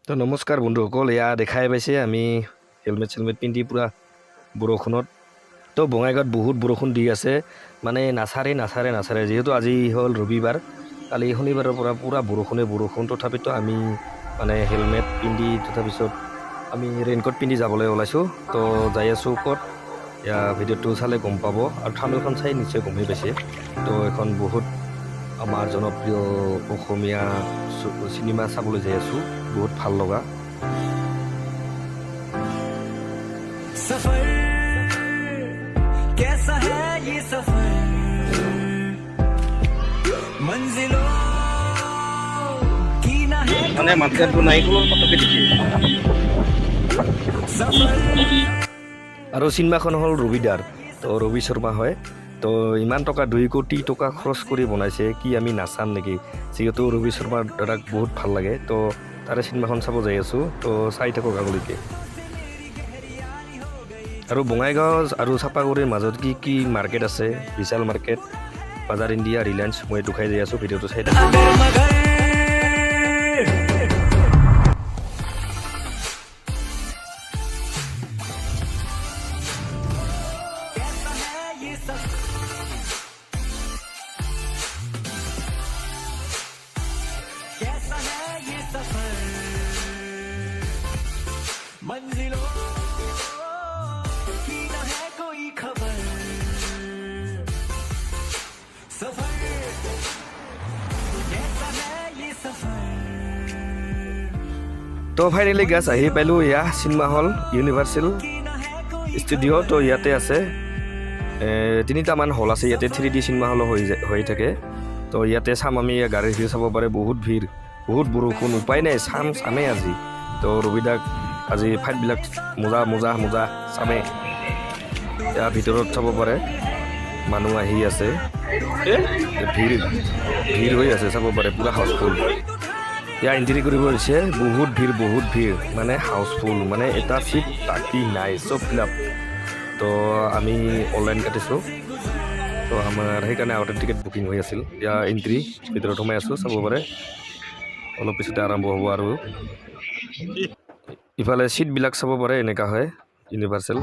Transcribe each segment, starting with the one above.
তো নমস্কাৰ বন্ধুসকল, এয়া দেখাই পাইছে আমি হেলমেট পিন্ধি পুৰা বৰষুণত। তো বঙাইগাঁৱত বহুত বৰষুণ দি আছে, মানে নাচাৰে যিহেতু আজি হ'ল ৰবিবাৰ, কালি শনিবাৰৰ পৰা পুৰা বৰষুণ। তথাপিতো আমি মানে হেলমেট পিন্ধি তাৰপিছত আমি ৰেইনকোট পিন্ধি যাবলৈ ওলাইছোঁ। তো যাই আছোঁ ক'ত, এয়া ভিডিঅ'টো চালে গম পাব, আৰু থাম্বনেইলখন চাই নিশ্চয় গমেই পাইছে। তো এখন বহুত আমাৰ জনপ্ৰিয় অসমীয়া চিনেমা চাবলৈ যাই আছোঁ, বহুত ভাল লগা। মানে মাত্ৰাটো নাৰিকলৰ পটকে দেখি। আৰু চিনেমাখন হ'ল ৰবিদাৰ, তো ৰবি শৰ্মা হয়। তো ইমান টকা 2 কোটি টকা খৰচ কৰি বনাইছে, কি আমি নাচাম নেকি? যিহেতু ৰবি শৰ্মাৰ দাদাক বহুত ভাল লাগে, তো তাৰে চিনেমাখন চাব যাই আছোঁ। তো চাই থাকক আগলৈকে। আৰু বঙাইগাঁও আৰু চাপাগুৰিৰ মাজত কি মাৰ্কেট আছে, বিশাল মাৰ্কেট, বাজাৰ ইণ্ডিয়া, ৰিলায়েন্স, মই এইটো খাই যাই আছোঁ। ভিডিঅ'টো চাই থাকক। তো ফাইনেলি গাছ আহি পালোঁ, এয়া চিনেমা হল ইউনিভাৰ্চেল ষ্টুডিঅ'। তো ইয়াতে আছে 3টামান হল আছে ইয়াতে, 3D চিনেমা হলো হৈ থাকে। তো ইয়াতে চাম আমি, গাড়ীৰ ভিৰ চাব পাৰে, বহুত ভিৰ, বহুত বৰষুণ, উপায় নাই, চামেই আজি। তো ৰবিদাক আজি ফাইটবিলাক মজা চামে। ইয়াৰ ভিতৰত চাব পাৰে মানুহ আহি আছে, ভিৰ হৈ আছে, চাব পাৰে পুৰা হাউচফুল। ইয়াৰ এণ্ট্ৰি কৰিব হৈছে, বহুত ভিৰ, মানে হাউচফুল, মানে এটা চিট বাকী নাই, চব ফিলাপ। তো আমি অনলাইন কাটিছোঁ, তো আমাৰ সেইকাৰণে আগতে টিকেট বুকিং হৈ আছিল। ইয়াৰ এণ্ট্ৰি ভিতৰত সোমাই আছোঁ, চাব পাৰে। অলপ পিছতে আৰম্ভ হ'ব। আৰু ইফালে চিটবিলাক চাব পাৰে, এনেকুৱা হয় ইউনিভাৰ্চেল।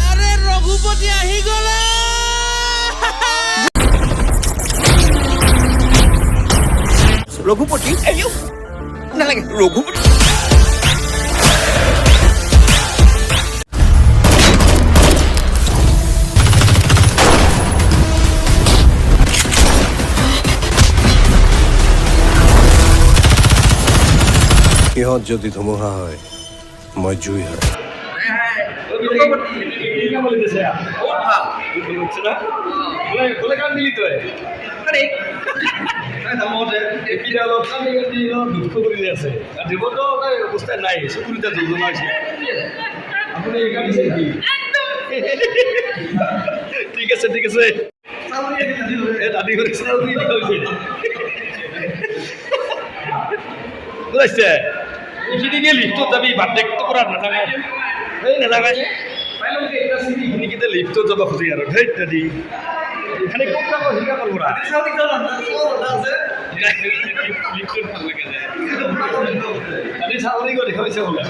আরে রঘুপতি আহি গলে রঘুপতি নালাগে রঘুপতি সিহঁত যদি ধুমুহা হয়, মই জুই হয়। ঠিক আছে বুঝাইছে, এইখিনি দিয়ে লিফ্টত যাবি, বাৰ্ডেকটো কৰা নালাগে, নালাগে এইখিনিকেইটা লিফ্টত যাব খুজি আৰু ধেইত দাদি এখানে ক'ত যাব, শিকা কৰিব লিফ্টত ভাল লাগে, কালি চাকৰি কৰি দেখা পাইছে বোলে।